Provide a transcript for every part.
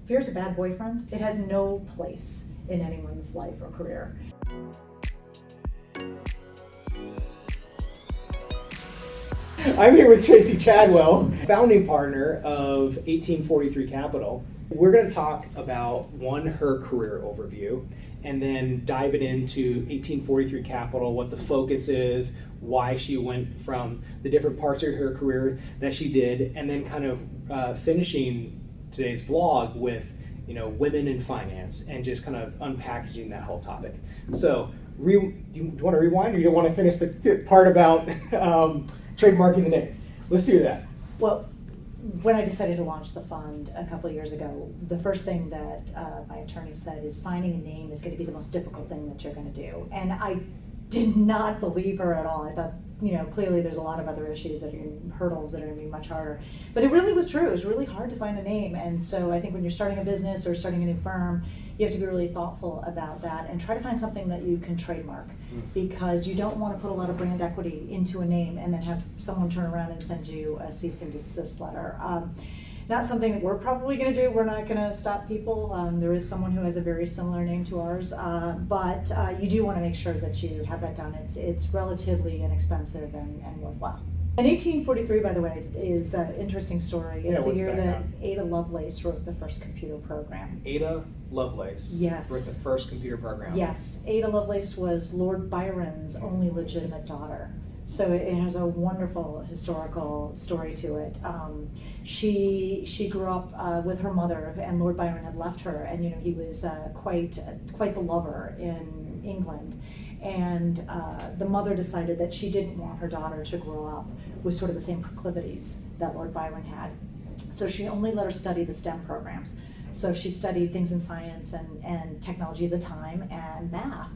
fear is a bad boyfriend. It has no place in anyone's life or career. I'm here with Tracy Chadwell, founding partner of 1843 Capital. We're going to talk about her career overview, and then diving into 1843 Capital, what the focus is, why she went from the different parts of her career that she did, and then kind of finishing today's vlog with women in finance and just kind of unpackaging that whole topic. So, do you want to rewind, or you don't want to finish the part about trademarking the name? Let's do that. Well, when I decided to launch the fund a couple of years ago, the first thing that my attorney said is finding a name is going to be the most difficult thing that you're going to do. And I did not believe her at all. I thought, clearly there's a lot of other issues that are hurdles that are going to be much harder. But it really was true. It was really hard to find a name. And so I think when you're starting a business or starting a new firm, you have to be really thoughtful about that and try to find something that you can trademark, because you don't want to put a lot of brand equity into a name and then have someone turn around and send you a cease and desist letter. Not something that we're probably going to do. We're not going to stop people. There is someone who has a very similar name to ours, but you do want to make sure that you have that done. It's relatively inexpensive and worthwhile. And 1843, by the way, is an interesting story. It's the year that Ada Lovelace wrote the first computer program. Ada Lovelace Yes. wrote the first computer program. Yes. Ada Lovelace was Lord Byron's only legitimate daughter. So it has a wonderful historical story to it. She grew up with her mother, and Lord Byron had left her, and he was quite the lover in England. And the mother decided that she didn't want her daughter to grow up with sort of the same proclivities that Lord Byron had. So she only let her study the STEM programs. So she studied things in science and technology at the time and math.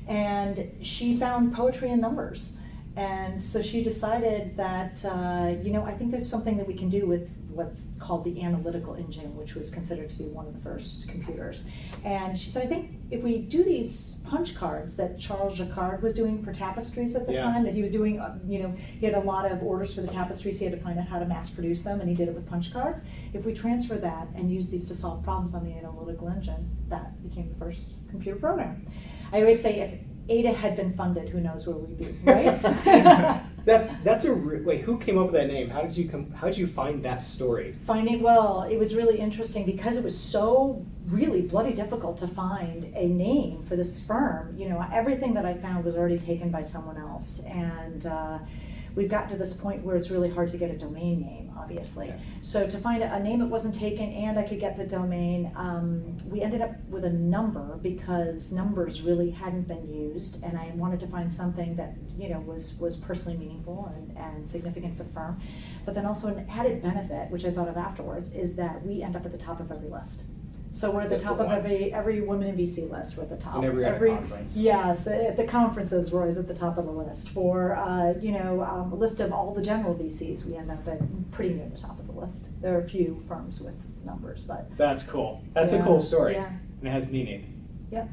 And she found poetry and numbers. And so she decided that, I think there's something that we can do with what's called the analytical engine, which was considered to be one of the first computers. And she said, I think if we do these punch cards that Charles Jacquard was doing for tapestries at the time, that he was doing, he had a lot of orders for the tapestries, he had to find out how to mass produce them, and he did it with punch cards. If we transfer that and use these to solve problems on the analytical engine, that became the first computer program. I always say, if Ada had been funded, who knows where we'd be, right? Wait, who came up with that name? How did you find that story? It was really interesting because it was so really bloody difficult to find a name for this firm. Everything that I found was already taken by someone else, and we've gotten to this point where it's really hard to get a domain name, obviously. Yeah. So to find a name that wasn't taken and I could get the domain, we ended up with a number because numbers really hadn't been used, and I wanted to find something that was personally meaningful and significant for the firm. But then also an added benefit, which I thought of afterwards, is that we end up at the top of every list. So we're at the top of every women in VC list. We're at the top. And every conference. Yes, at the conferences, we're always at the top of the list. For a list of all the general VCs, we end up at pretty near the top of the list. There are a few firms with numbers, but that's cool. That's a cool story. Yeah. And it has meaning. Yep.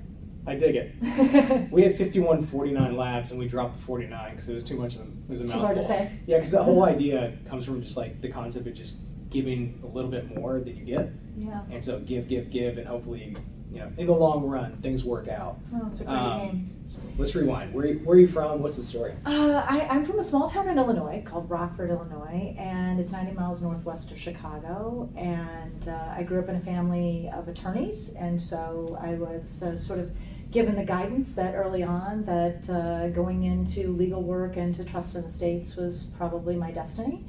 I dig it. We had 5149 labs, and we dropped the 49 because it was too much of it was a mouthful. Too hard to say. Yeah, because the whole idea comes from just like the concept of just giving a little bit more than you get. Yeah. And so give, and hopefully, in the long run, things work out. Oh, it's a great game. So let's rewind. Where are you from? What's the story? I'm from a small town in Illinois called Rockford, Illinois, and it's 90 miles northwest of Chicago. And I grew up in a family of attorneys, and so I was sort of given the guidance that early on that going into legal work and to trust in the estates was probably my destiny.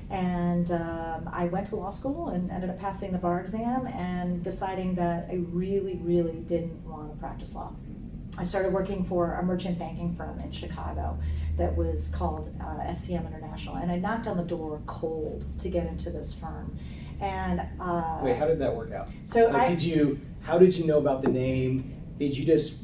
And I went to law school and ended up passing the bar exam and deciding that I really, really didn't want to practice law. I started working for a merchant banking firm in Chicago that was called SCM International, and I knocked on the door cold to get into this firm. And wait, how did that work out? So how did you know about the name? Did you just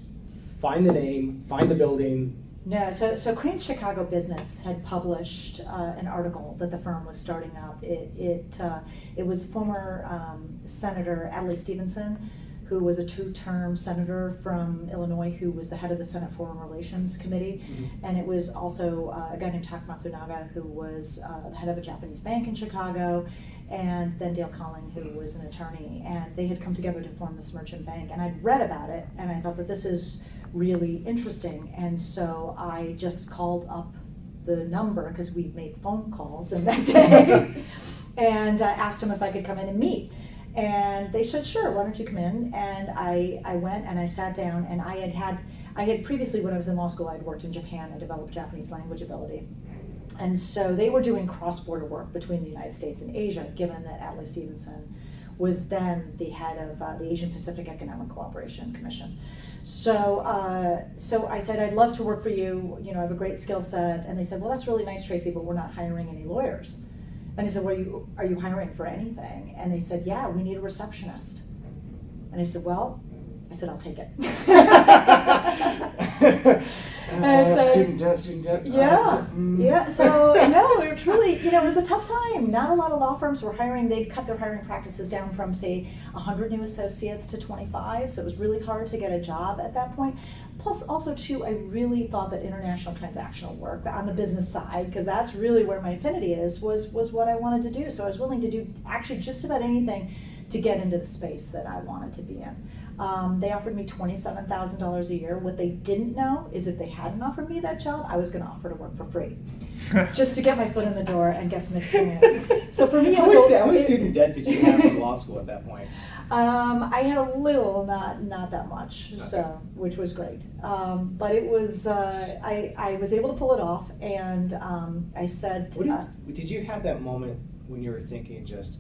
find the name, find the building? No, so Crane's Chicago Business had published an article that the firm was starting up. It was former Senator Adlai Stevenson who was a two-term senator from Illinois, who was the head of the Senate Foreign Relations Committee. And it was also a guy named Tak Matsunaga, who was the head of a Japanese bank in Chicago, and then Dale Colling, who was an attorney. And they had come together to form this merchant bank. And I'd read about it, and I thought that this is really interesting. And so I just called up the number, because we made phone calls in that day, and asked them if I could come in and meet. And they said, sure, why don't you come in? And I went and I sat down, and I had previously, when I was in law school, I'd worked in Japan and developed Japanese language ability. And so they were doing cross-border work between the United States and Asia, given that Adlai Stevenson was then the head of the Asian Pacific Economic Cooperation Commission. So I said, I'd love to work for you, I have a great skill set. And they said, well, that's really nice, Tracy, but we're not hiring any lawyers. And I said, well, are you hiring for anything? And they said, yeah, we need a receptionist. And I said, well, I'll take it. Student debt. Yeah. So no, we were truly, it was a tough time. Not a lot of law firms were hiring. They'd cut their hiring practices down from, say, 100 new associates to 25. So it was really hard to get a job at that point. Plus, also too, I really thought that international transactional work on the business side, because that's really where my affinity is, was what I wanted to do. So I was willing to do actually just about anything to get into the space that I wanted to be in. They offered me $27,000 a year. What they didn't know is if they hadn't offered me that job, I was going to offer to work for free, just to get my foot in the door and get some experience. So for me, how much student debt did you have in law school at that point? I had a little, not that much, okay. So which was great. But it was I was able to pull it off, and I said, did you have that moment when you were thinking, just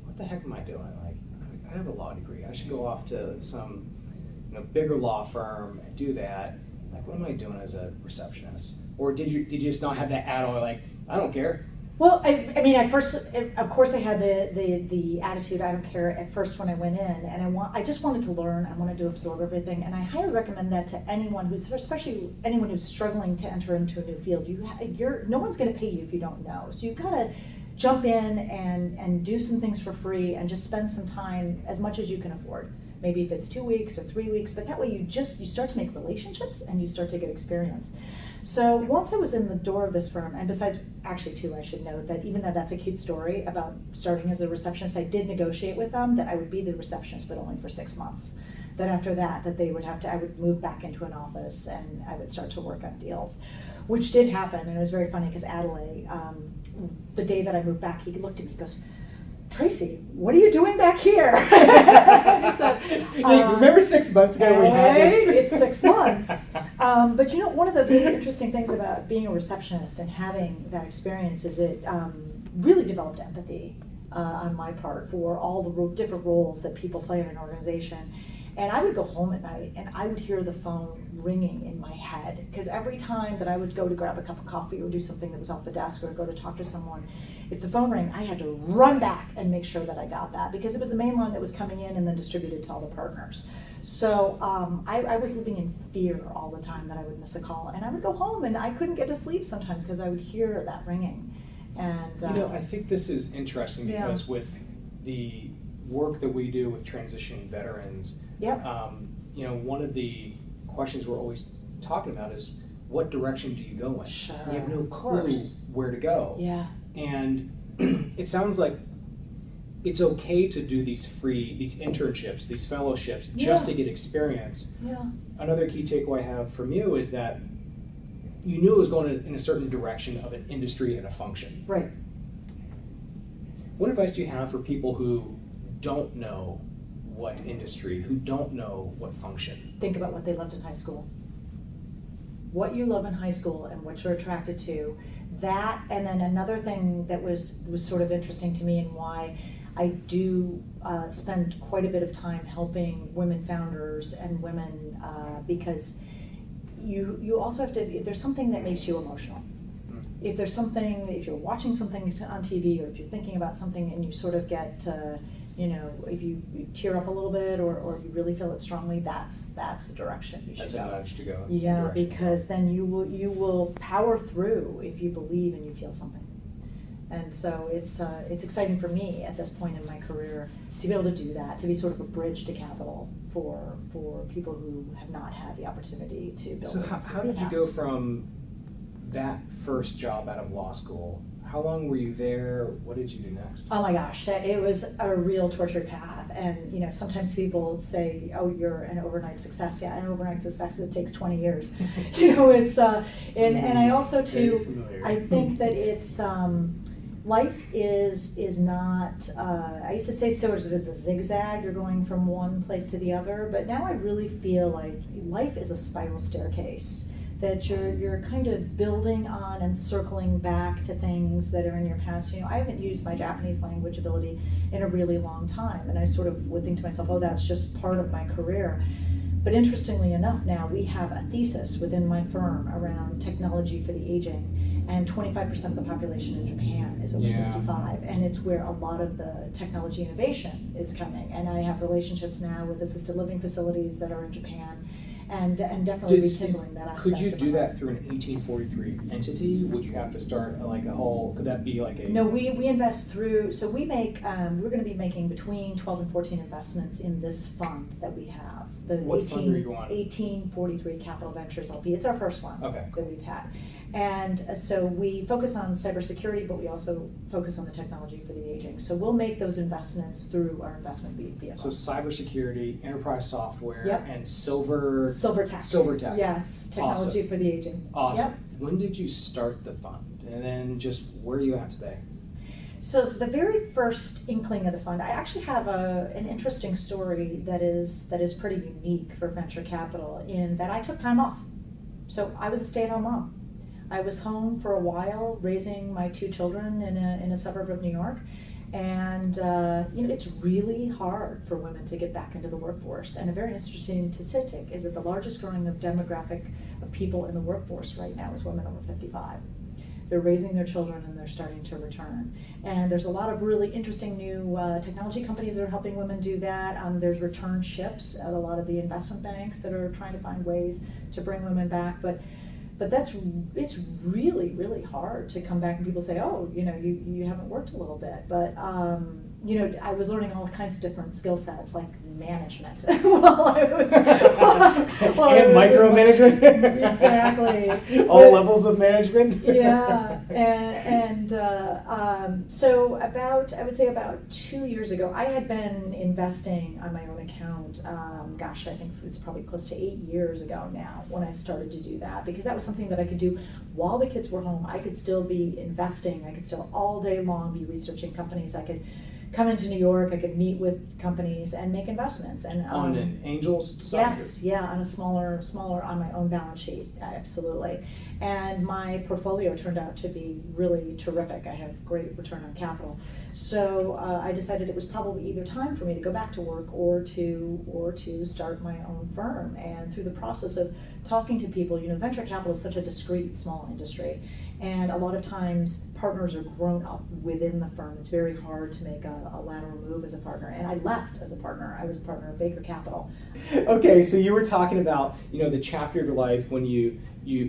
what the heck am I doing? Like, I have a law degree. I should go off to some bigger law firm and do that. Like, what am I doing as a receptionist? Or did you just not have that at all? Like, I don't care. Well, I mean, at first, of course, I had the attitude, I don't care, at first when I went in, and I just wanted to learn, I wanted to absorb everything, and I highly recommend that to anyone especially anyone who's struggling to enter into a new field. No one's going to pay you if you don't know, so you've got to jump in and do some things for free and just spend some time, as much as you can afford. Maybe if it's 2 weeks or 3 weeks, but that way you start to make relationships and you start to get experience. So once I was in the door of this firm, and besides, actually too, I should note that even though that's a cute story about starting as a receptionist, I did negotiate with them that I would be the receptionist, but only for 6 months. Then after that they would I would move back into an office and I would start to work on deals, which did happen. And it was very funny because Adelaide, the day that I moved back, he looked at me, he goes, Tracy, what are you doing back here? So, remember 6 months ago we had this? It's 6 months. But one of the really interesting things about being a receptionist and having that experience is it really developed empathy on my part for all the different roles that people play in an organization. And I would go home at night and I would hear the phone ringing in my head, because every time that I would go to grab a cup of coffee or do something that was off the desk or go to talk to someone, if the phone rang, I had to run back and make sure that I got that, because it was the main line that was coming in and then distributed to all the partners. So I was living in fear all the time that I would miss a call, and I would go home and I couldn't get to sleep sometimes because I would hear that ringing. And I think this is interesting because with the work that we do with transitioning veterans, yep. One of the questions we're always talking about is, what direction do you go in? Sure, you have no clue where to go. Yeah. And it sounds like it's okay to do these internships, these fellowships, just to get experience. Yeah. Another key takeaway I have from you is that you knew it was going in a certain direction of an industry and a function. Right. What advice do you have for people who don't know what industry, who don't know what function? Think about what they loved in high school. What you love in high school and what you're attracted to. That, and then another thing that was sort of interesting to me, and why I do spend quite a bit of time helping women founders and women, because you also have to, if there's something that makes you emotional, if you're watching something on TV, or if you're thinking about something and you sort of get, if you tear up a little bit, or you really feel it strongly, that's the direction you should go. That's a nudge to go. Yeah, because then you will power through if you believe and you feel something. And so it's exciting for me at this point in my career to be able to do that, to be sort of a bridge to capital for people who have not had the opportunity to build So businesses how in the did you past. go from that first job out of law school? How long were you there? What did you do next? Oh my gosh, it was a real tortured path. And you know, sometimes people say, "Oh, you're an overnight success." Yeah, an overnight success, it takes 20 years. You know, it's and I also too, I think that it's life is not. I used to say sort of it's a zigzag. You're going from one place to the other, but now I really feel like life is a spiral staircase. That you're kind of building on and circling back to things that are in your past. You know, I haven't used my Japanese language ability in a really long time, and I sort of would think to myself, oh, that's just part of my career. But interestingly enough, now we have a thesis within my firm around technology for the aging, and 25% of the population in Japan is over 65, and it's where a lot of the technology innovation is coming. And I have relationships now with assisted living facilities that are in Japan. And definitely rekindling that aspect. Could you do that through an 1843 entity? Would you have to start like a whole, could that be like a? No, we invest through, so we make, we're gonna be making between 12 and 14 investments in this fund that we have. The What fund are you on? 1843 Capital Ventures LP. It's our first one Okay, that we've had. And so we focus on cybersecurity, but we also focus on the technology for the aging. So we'll make those investments through our investment vehicle. so cybersecurity, enterprise software, Yep. and silver Silver tech. Yes, technology for the aging. Awesome. Yep. When did you start the fund? And then just where are you at today? So the very first inkling of the fund, I actually have an interesting story that is pretty unique for venture capital in that I took time off. So I was a stay-at-home mom. I was home for a while raising my two children in a suburb of New York. And you know, it's really hard for women to get back into the workforce. And a very interesting statistic is that the largest growing of demographic of people in the workforce right now is women over 55. They're raising their children and they're starting to return. And there's a lot of really interesting new technology companies that are helping women do that. There's return ships at a lot of the investment banks that are trying to find ways to bring women back. But it's really, really hard to come back and people say, oh, you know, you haven't worked a little bit. But, you know, I was learning all kinds of different skill sets like management while I was and micromanagement. Exactly. All levels of management. Yeah, and so I would say about 2 years ago, I had been investing on my own account. Gosh, I think it's probably close to 8 years ago now when I started to do that, because that was something that I could do while the kids were home. I could still be investing. I could still all day long be researching companies. I could come into New York, I could meet with companies and make investments. And on an angel's side? Yes, yeah, on a smaller on my own balance sheet, absolutely. And my portfolio turned out to be really terrific. I have great return on capital. So I decided it was probably either time for me to go back to work or to start my own firm. And through the process of talking to people, you know, venture capital is such a discrete, small industry. And a lot of times partners are grown up within the firm. It's very hard to make a lateral move as a partner. And I left as a partner. I was a partner of Baker Capital. Okay, so you were talking about, you know, the chapter of your life when you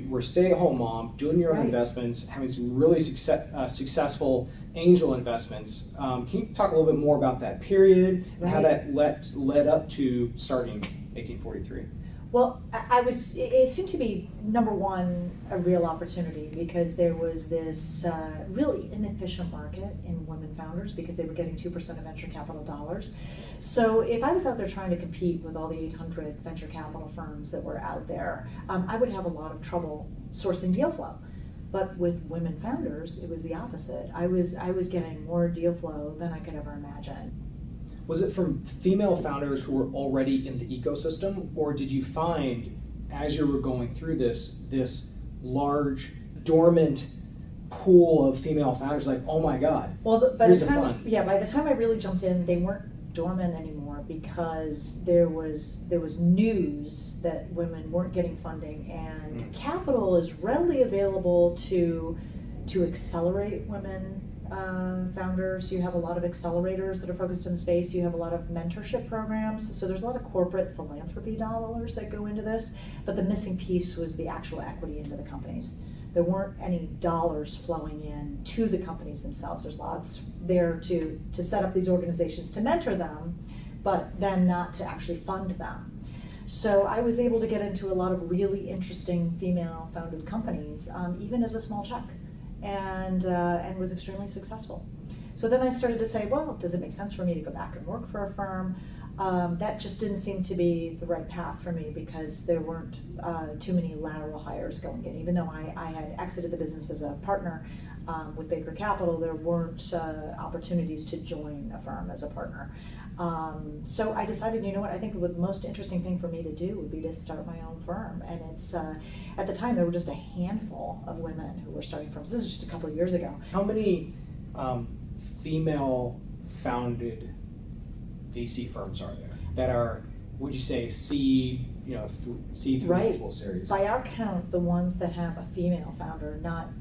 were a stay-at-home mom, doing your own investments, having some really successful angel investments. Can you talk a little bit more about that period and how that led up to starting 1843? Well, it seemed to be, number one, a real opportunity because there was this really inefficient market in women founders because they were getting 2% of venture capital dollars. So if I was out there trying to compete with all the 800 venture capital firms that were out there, I would have a lot of trouble sourcing deal flow. But with women founders, it was the opposite. I was getting more deal flow than I could ever imagine. Was it from female founders who were already in the ecosystem, or did you find, as you were going through this large, dormant pool of female founders, like, oh my God, well, by here's the the time, fun? yeah, by the time I really jumped in, they weren't dormant anymore because there was news that women weren't getting funding, and capital is readily available to accelerate women founders. You have a lot of accelerators that are focused in the space. You have a lot of mentorship programs. So there's a lot of corporate philanthropy dollars that go into this. But the missing piece was the actual equity into the companies. there weren't any dollars flowing in to the companies themselves. There's lots there to set up these organizations to mentor them, but then not to actually fund them. So I was able to get into a lot of really interesting female-founded companies, even as a small check, and was extremely successful. So then I started to say, well, does it make sense for me to go back and work for a firm? That just didn't seem to be the right path for me because there weren't too many lateral hires going in. Even though I had exited the business as a partner with Coyote Capital, there weren't opportunities to join a firm as a partner. So I decided, you know what, I think the most interesting thing for me to do would be to start my own firm. And it's, at the time, there were just a handful of women who were starting firms. This is just a couple of years ago. How many female-founded VC firms are there that are, would you say, C through Right. multiple series? By our count, the ones that have a female founder, and I'm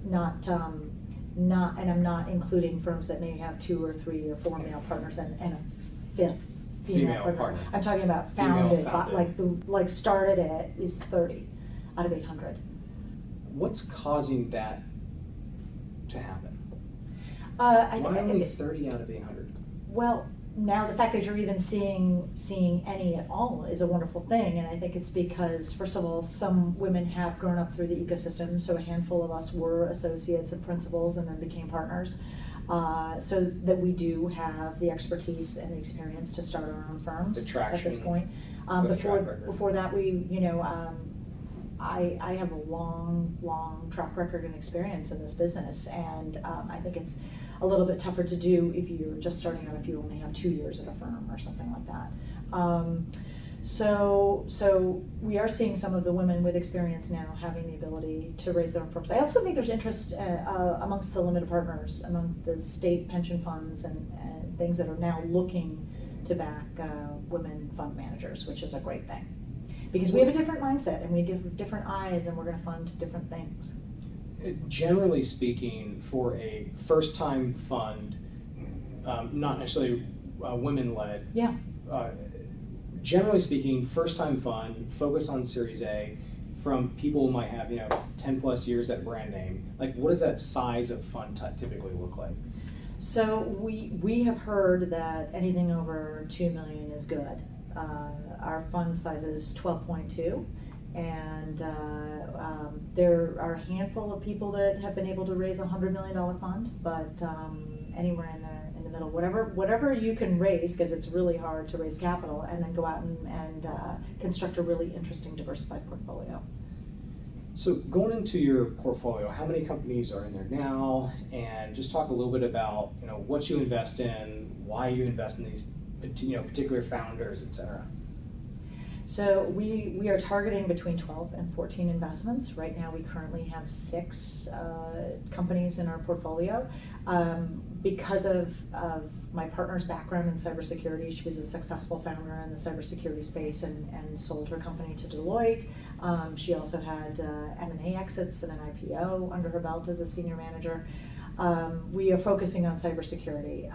not including firms that may have 2 or 3 or 4 male partners and a 5th female partner. I'm talking about founded, but started at is 30 out of 800. What's causing that to happen? Why only 30 out of 800? Well, now the fact that you're even seeing any at all is a wonderful thing, and I think it's because, first of all, some women have grown up through the ecosystem, so a handful of us were associates and principals and then became partners, so that we do have the expertise and the experience to start our own firms at this point. Before that, I have a long track record and experience in this business, and I think it's a little bit tougher to do if you're just starting out, if you only have 2 years at a firm or something like that. So we are seeing some of the women with experience now having the ability to raise their own firms. I also think there's interest amongst the limited partners, among the state pension funds and things that are now looking to back women fund managers, which is a great thing. Because we have a different mindset and we have different eyes and we're going to fund different things. Generally speaking, for a first-time fund, not necessarily women-led, yeah. Generally speaking, first-time fund, focus on Series A, from people who might have 10 plus years at brand name. Like, what does that size of fund typically look like? So we have heard that anything over 2 million is good. Our fund size is 12.2, and there are a handful of people that have been able to raise a $100 million fund, but anywhere in the middle, whatever you can raise, because it's really hard to raise capital, and then go out and construct a really interesting diversified portfolio. So going into your portfolio, how many companies are in there now, and just talk a little bit about what you invest in, why you invest in these particular founders, et cetera. So we are targeting between 12 and 14 investments. Right now we currently have 6 companies in our portfolio. Because of my partner's background in cybersecurity, she was a successful founder in the cybersecurity space and sold her company to Deloitte. She also had M&A exits and an IPO under her belt as a senior manager. We are focusing on cybersecurity.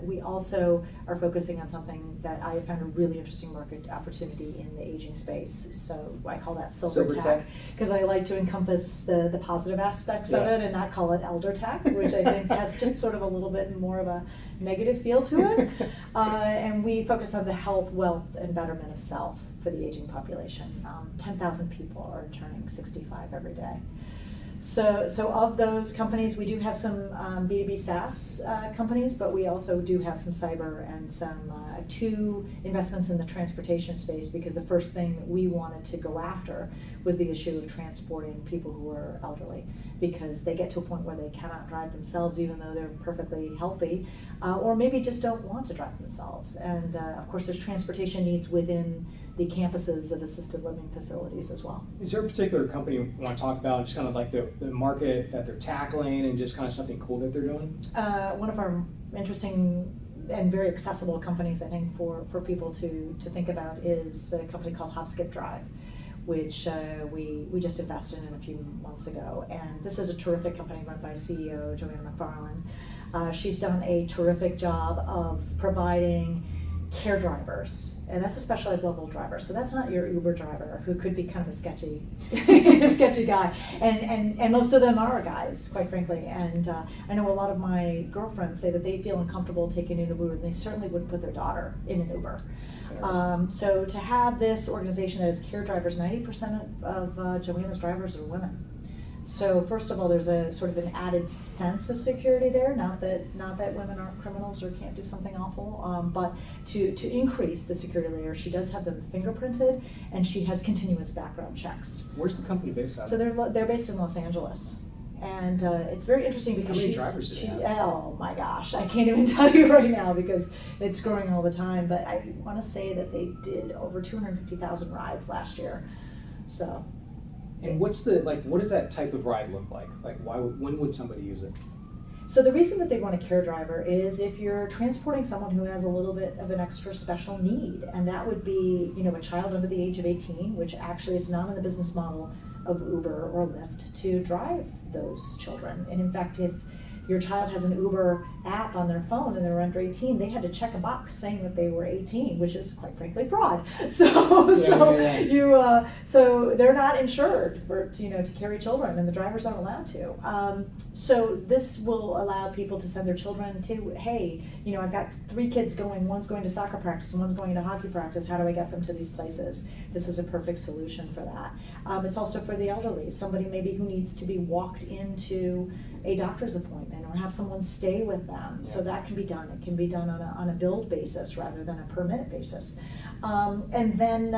We also are focusing on something that I have found a really interesting market opportunity in the aging space. So I call that silver tech, because I like to encompass the positive aspects of it and not call it elder tech, which I think has just sort of a little bit more of a negative feel to it. And we focus on the health, wealth, and betterment of self for the aging population. 10,000 people are turning 65 every day. So of those companies, we do have some B2B SaaS companies, but we also do have some cyber and some 2 investments in the transportation space, because the first thing that we wanted to go after was the issue of transporting people who are elderly, because they get to a point where they cannot drive themselves even though they're perfectly healthy, or maybe just don't want to drive themselves. And of course there's transportation needs within the campuses of assisted living facilities as well. Is there a particular company you want to talk about, just kind of like the market that they're tackling and just kind of something cool that they're doing? One of our interesting and very accessible companies, I think, for people to think about is a company called Hop Skip Drive, which we just invested in a few months ago. And this is a terrific company run by CEO Joanne McFarland. She's done a terrific job of providing care drivers, and that's a specialized level driver. So that's not your Uber driver who could be kind of a sketchy, sketchy guy. And most of them are guys, quite frankly. And I know a lot of my girlfriends say that they feel uncomfortable taking an Uber, and they certainly wouldn't put their daughter in an Uber. So to have this organization that is care drivers, 90% of Joanna's drivers are women. So first of all, there's a sort of an added sense of security there. Not that women aren't criminals or can't do something awful, but to increase the security layer, she does have them fingerprinted, and she has continuous background checks. Where's the company based out of? So they're based in Los Angeles, and it's very interesting because how many drivers do they have? Oh my gosh, I can't even tell you right now because it's growing all the time. But I want to say that they did over 250,000 rides last year. So. And what does that type of ride look like? Like, when would somebody use it? So the reason that they want a care driver is if you're transporting someone who has a little bit of an extra special need, and that would be, a child under the age of 18, which actually it's not in the business model of Uber or Lyft to drive those children. And in fact, if your child has an Uber app on their phone and they're under 18, they had to check a box saying that they were 18, which is quite frankly fraud. So they're not insured to carry children, and the drivers aren't allowed to. So this will allow people to send their children to, hey, I've got 3 kids going, one's going to soccer practice and one's going to hockey practice. How do I get them to these places? This is a perfect solution for that. It's also for the elderly, somebody maybe who needs to be walked into a doctor's appointment or have someone stay with them. Yeah. So that can be done. It can be done on a billed basis rather than a per minute basis. And then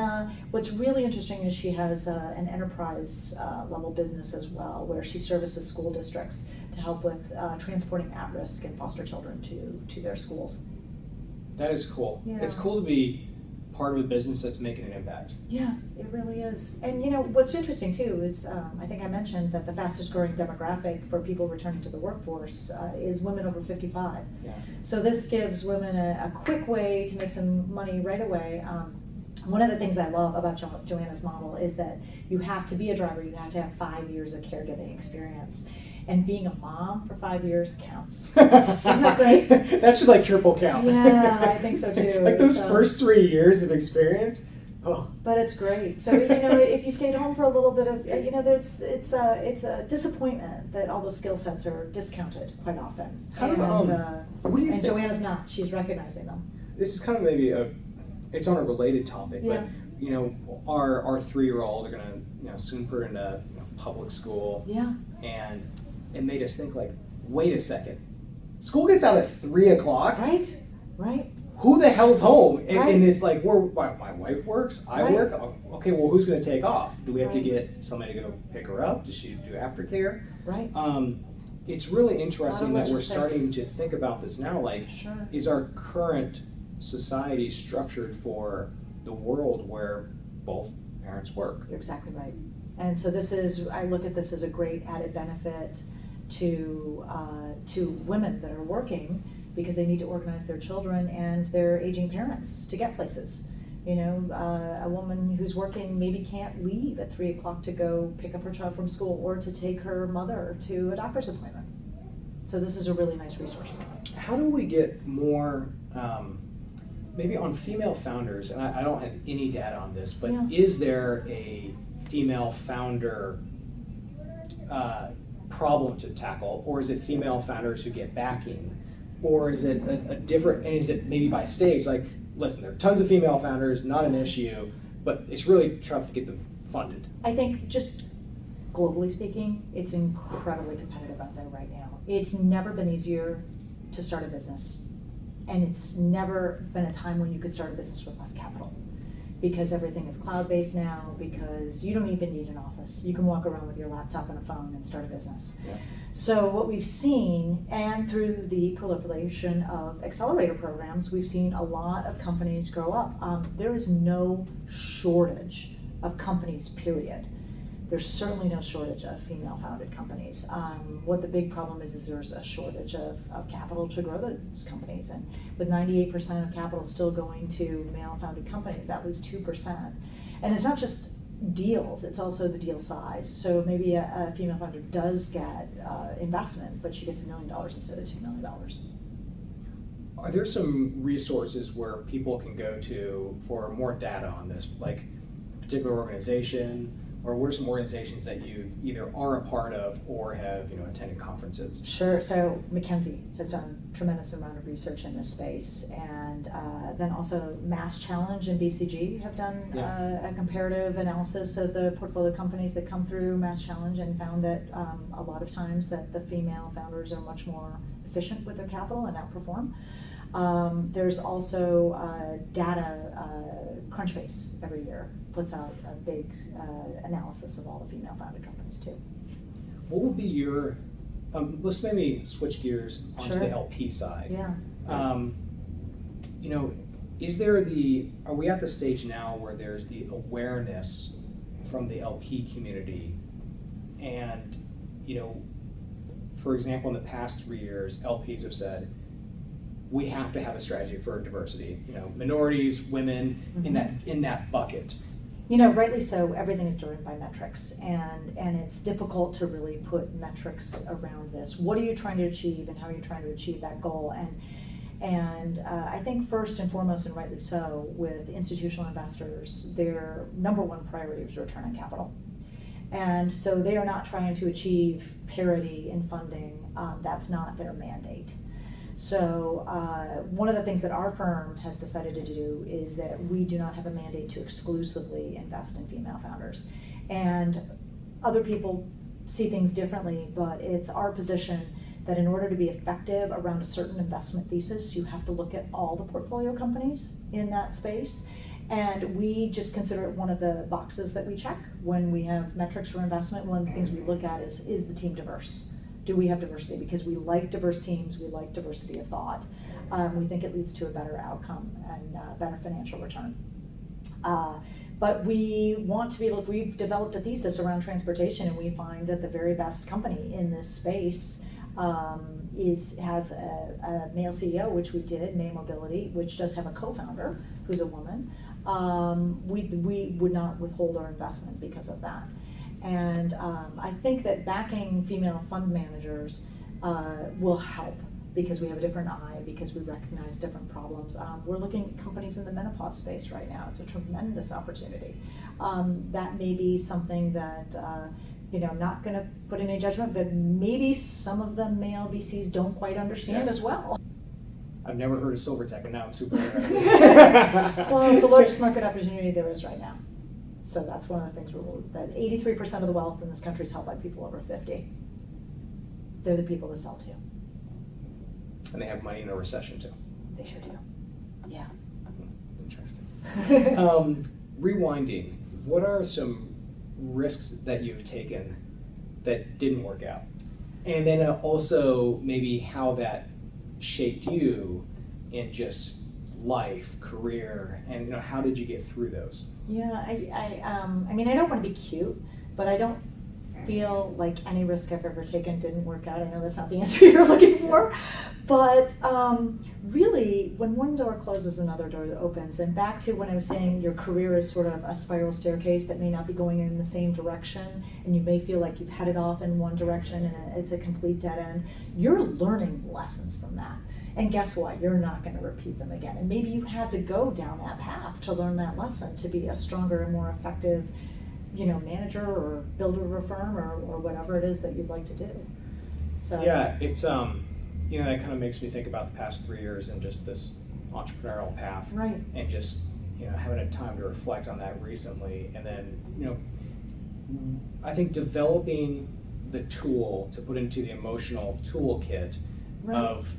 what's really interesting is she has an enterprise level business as well, where she services school districts to help with transporting at-risk and foster children to their schools. That is cool. Yeah. It's cool to be part of a business that's making an impact. Yeah, it really is. And what's interesting too is I think I mentioned that the fastest growing demographic for people returning to the workforce is women over 55. Yeah. So this gives women a quick way to make some money right away. One of the things I love about Joanna's model is that you have to be a driver, you have to have 5 years of caregiving experience. And being a mom for 5 years counts. Isn't that great? That should triple count. Yeah, I think so too. Those first 3 years of experience. Oh. But it's great. So if you stayed home for a little bit of it's a disappointment that all those skill sets are discounted quite often. What do you think? Joanna's not. She's recognizing them. This is kind of maybe it's on a related topic, yeah. But our 3-year-old are gonna soon put her into public school. Yeah. And it made us think wait a second, school gets out at 3 o'clock. Right. Who the hell's home? And, right. and it's my wife works, I work. Okay, well, who's going to take off? Do we have to get somebody to go pick her up? Does she do aftercare? Right. It's really interesting that we're logistics. starting to think about this now. Sure. Is our current society structured for the world where both parents work? You're exactly right. And so I look at this as a great added benefit to women that are working, because they need to organize their children and their aging parents to get places. A woman who's working maybe can't leave at 3 o'clock to go pick up her child from school or to take her mother to a doctor's appointment. So this is a really nice resource. How do we get more, maybe on female founders, and I don't have any data on this, but is there a female founder problem to tackle, or is it female founders who get backing, or is it a different, and is it maybe by stage? Listen, there are tons of female founders, not an issue, but it's really tough to get them funded. I think just globally speaking, it's incredibly competitive out there right now. It's never been easier to start a business, and it's never been a time when you could start a business with less capital. Because everything is cloud-based now, because you don't even need an office. You can walk around with your laptop and a phone and start a business. Yeah. So what we've seen, and through the proliferation of accelerator programs, we've seen a lot of companies grow up. There is no shortage of companies, period. There's certainly no shortage of female-founded companies. What the big problem is there's a shortage of capital to grow those companies. And with 98% of capital still going to male-founded companies, that leaves 2%. And it's not just deals, it's also the deal size. So maybe a female founder does get investment, but she gets $1 million instead of $2 million. Are there some resources where people can go to for more data on this, like a particular organization, or what are some organizations that you either are a part of or have attended conferences? Sure. So McKinsey has done a tremendous amount of research in this space, and then also Mass Challenge and BCG have done a comparative analysis of the portfolio companies that come through Mass Challenge, and found that a lot of times that the female founders are much more efficient with their capital and outperform. There's also data, Crunchbase every year puts out a big analysis of all the female founded companies too. What would be your, let's maybe switch gears onto the LP side. Yeah. Is there are we at the stage now where there's the awareness from the LP community, and for example, in the past 3 years, LPs have said, we have to have a strategy for diversity, minorities, women, in that bucket. Rightly so, everything is driven by metrics, and it's difficult to really put metrics around this. What are you trying to achieve, and how are you trying to achieve that goal? And I think first and foremost, and rightly so, with institutional investors, their number one priority is return on capital. And so they are not trying to achieve parity in funding. That's not their mandate. So one of the things that our firm has decided to do is that we do not have a mandate to exclusively invest in female founders. And other people see things differently, but it's our position that in order to be effective around a certain investment thesis, you have to look at all the portfolio companies in that space. And we just consider it one of the boxes that we check when we have metrics for investment. One of the things we look at is the team diverse? Do we have diversity? Because we like diverse teams, we like diversity of thought. We think it leads to a better outcome and better financial return. But we want to be able, if we've developed a thesis around transportation and we find that the very best company in this space has a male CEO, which we did, May Mobility, which does have a co-founder who's a woman, we would not withhold our investment because of that. And I think that backing female fund managers will help because we have a different eye, because we recognize different problems. We're looking at companies in the menopause space right now. It's a tremendous opportunity. That may be something that, I'm not going to put in a judgment, but maybe some of the male VCs don't quite understand as well. I've never heard of Silvertech, and now I'm super interested. Well, it's the largest market opportunity there is right now. So that's one of the things that 83% of the wealth in this country is held by people over 50. They're the people to sell to. And they have money in a recession too. They sure do. Yeah. Interesting. Rewinding, what are some risks that you've taken that didn't work out? And then also maybe how that shaped you in just life, career, and how did you get through those? Yeah, I don't want to be cute, but I don't feel like any risk I've ever taken didn't work out. I know that's not the answer you're looking for, but really, when one door closes, another door opens. And back to when I was saying your career is sort of a spiral staircase that may not be going in the same direction, and you may feel like you've headed off in one direction and it's a complete dead end. You're learning lessons from that. And guess what? You're not going to repeat them again. And maybe you had to go down that path to learn that lesson, to be a stronger and more effective, manager or builder of a firm or whatever it is that you'd like to do. So yeah, it's that kind of makes me think about the past 3 years and just this entrepreneurial path, right? And just having a time to reflect on that recently, and then I think developing the tool to put into the emotional toolkit. Right. Of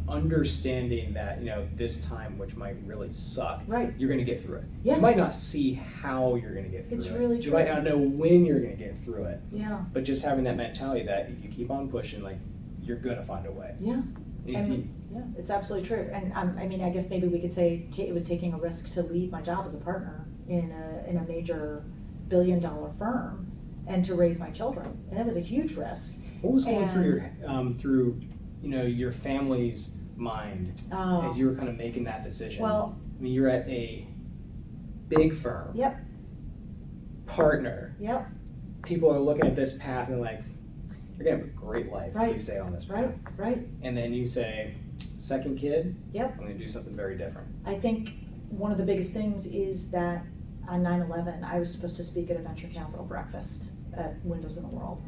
understanding that this time, which might really suck, right? You're going to get through it. Yeah. You might not see how you're going to get through it. It's really true. You might not know when you're going to get through it. Yeah. But just having that mentality that if you keep on pushing, you're going to find a way. Yeah. Yeah, it's absolutely true. And I guess maybe we could say it was taking a risk to leave my job as a partner in a major billion-dollar firm and to raise my children, and that was a huge risk. What was going through your family's mind as you were kind of making that decision? Well, you're at a big firm. Yep. Partner. Yep. People are looking at this path and they're like, you're gonna have a great life if you stay on this path. Right. And then you say, second kid, Yep. I'm going to do something very different. I think one of the biggest things is that on 9/11, I was supposed to speak at a venture capital breakfast at Windows in the World.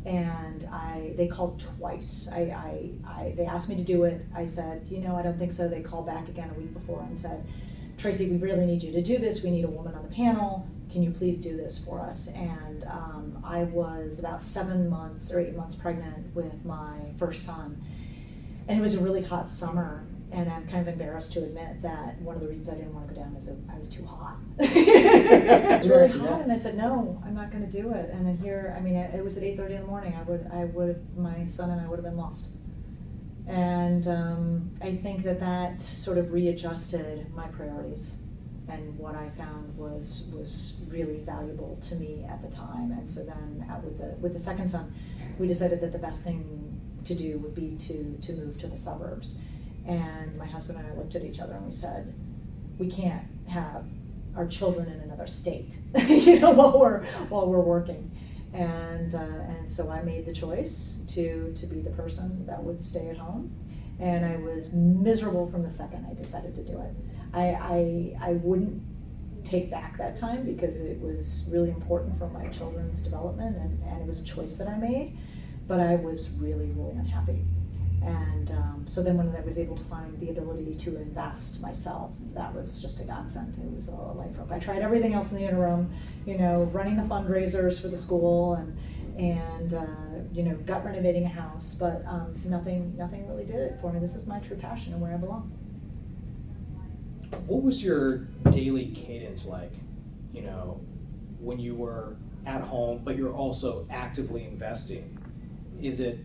And they called twice. They asked me to do it. I said, I don't think so. They called back again a week before and said, Tracy, we really need you to do this. We need a woman on the panel. Can you please do this for us? And I was about 7 months or 8 months pregnant with my first son. And it was a really hot summer. And I'm kind of embarrassed to admit that one of the reasons I didn't want to go down is I was too hot. It was really hot, and I said, no, I'm not going to do it. And then here, it was at 8:30 in the morning. My son and I would have been lost. And I think that sort of readjusted my priorities, and what I found was really valuable to me at the time. And so then, with the second son, we decided that the best thing to do would be to move to the suburbs. And my husband and I looked at each other and we said, we can't have our children in another state, while we're working. And so I made the choice to be the person that would stay at home. And I was miserable from the second I decided to do it. I wouldn't take back that time because it was really important for my children's development, and it was a choice that I made, but I was really, really unhappy. And so then when I was able to find the ability to invest myself, that was just a godsend. It was a life rope. I tried everything else in the interim, running the fundraisers for the school and gut renovating a house, but nothing really did it for me. This is my true passion and where I belong. What was your daily cadence like, when you were at home, but you're also actively investing? Is it,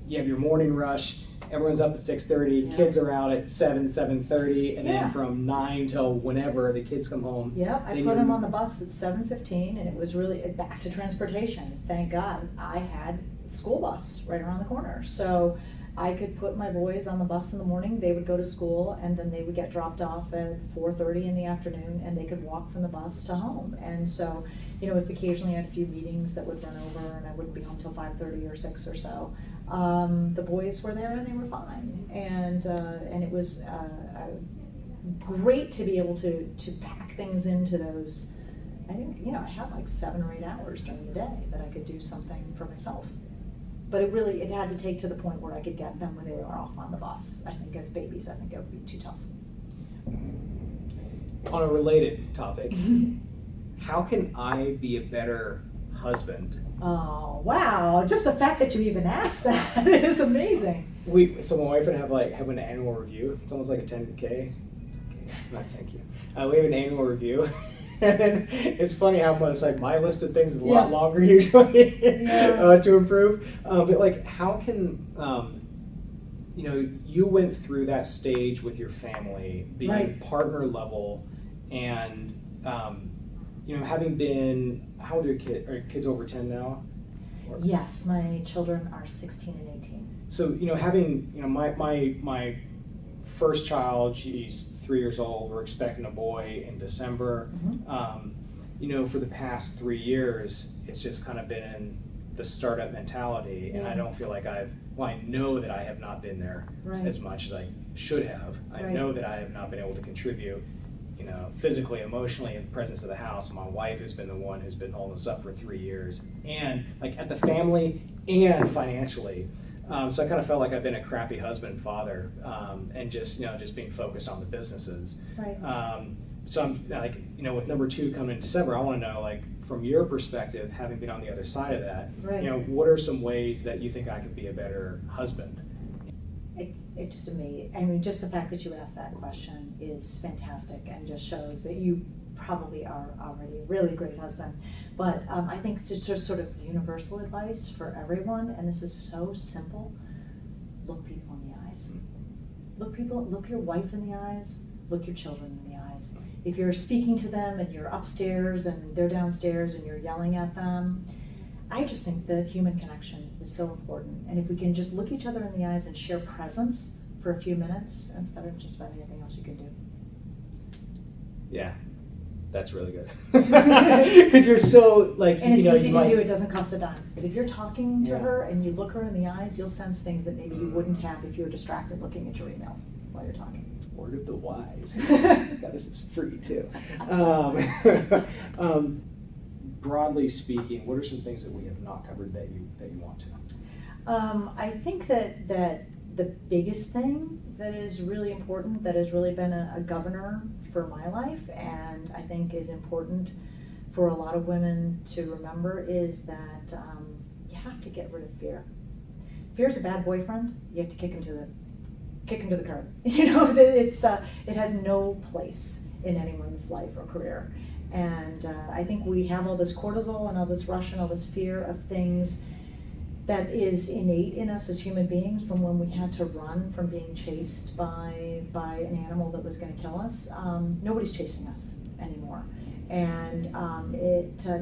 you have your morning rush, everyone's up at 6:30, kids are out at 7:30, and then from 9 till whenever the kids come home. Yeah, I put them on the bus at 7:15, and it was really back to transportation. Thank God I had a school bus right around the corner. So I could put my boys on the bus in the morning, they would go to school, and then they would get dropped off at 4:30 in the afternoon, and they could walk from the bus to home. And so, if occasionally I had a few meetings that would run over and I wouldn't be home till 5:30 or 6 or so, the boys were there and they were fine. And it was great to be able to pack things into those. I think, I had like 7 or 8 hours during the day that I could do something for myself. But it had to take to the point where I could get them when they were off on the bus. I think as babies, it would be too tough. On a related topic, how can I be a better husband? Oh, wow. Just the fact that you even asked that is amazing. So my wife and I have an annual review. It's almost like a 10K. Not 10K. We have an annual review. And it's funny how much my list of things is a lot longer usually to improve. But how can you went through that stage with your family, being partner level, and having been, how old are your kids? Are your kids over 10 now? Yes, my children are 16 and 18. So having my first child, she's 3 years old. We're expecting a boy in December. Mm-hmm. For the past 3 years, it's just kind of been in the startup mentality, and I don't feel like I know that I have not been there as much as I should have. I know that I have not been able to contribute, physically, emotionally, in the presence of the house. My wife has been the one who's been holding us up for 3 years, and at the family and financially. So I kind of felt like I've been a crappy husband and father, and just being focused on the businesses. So I'm with number 2 coming in December, I want to know from your perspective, having been on the other side of that, what are some ways that you think I could be a better husband? It just amazing. Just the fact that you asked that question is fantastic and just shows that you probably are already a really great husband. But I think it's just sort of universal advice for everyone, and this is so simple. Look people in the eyes. Look your wife in the eyes, look your children in the eyes. If you're speaking to them and you're upstairs and they're downstairs and you're yelling at them, I just think that human connection is so important. And if we can just look each other in the eyes and share presence for a few minutes, that's better than just about anything else you can do. Yeah. That's really good. Because you're so like, And it's you know, easy you to might, do, it doesn't cost a dime. Because if you're talking to Yeah. her and you look her in the eyes, you'll sense things that maybe you wouldn't have if you were distracted looking at your emails while you're talking. Word of the wise. God, this is free too. Broadly speaking, what are some things that we have not covered that you want to? I think that the biggest thing that is really important, that has really been a governor for my life, and I think is important for a lot of women to remember, is that you have to get rid of fear. Fear is a bad boyfriend. You have to kick him to the curb. You know, it has no place in anyone's life or career. And I think we have all this cortisol and all this rush and all this fear of things that is innate in us as human beings from when we had to run from being chased by an animal that was going to kill us. Nobody's chasing us anymore, and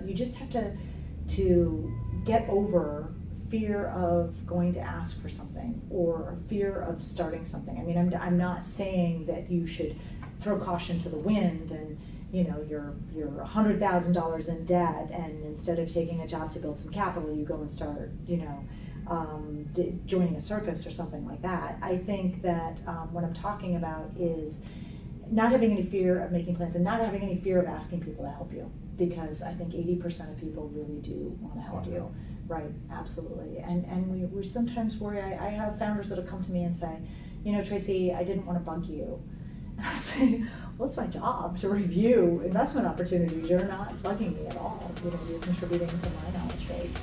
you just have to get over fear of going to ask for something or fear of starting something. I mean, I'm not saying that you should throw caution to the wind and, you know, you're $100,000 in debt, and instead of taking a job to build some capital, you go and start, you know, joining a circus or something like that. I think that what I'm talking about is not having any fear of making plans and not having any fear of asking people to help you, because I think 80% of people really do want to help you. Right, absolutely. And we sometimes worry. I have founders that'll come to me and say, you know, Tracy, I didn't want to bug you. And I say, well, it's my job to review investment opportunities. You're not bugging me at all. You know, you're contributing to my knowledge base.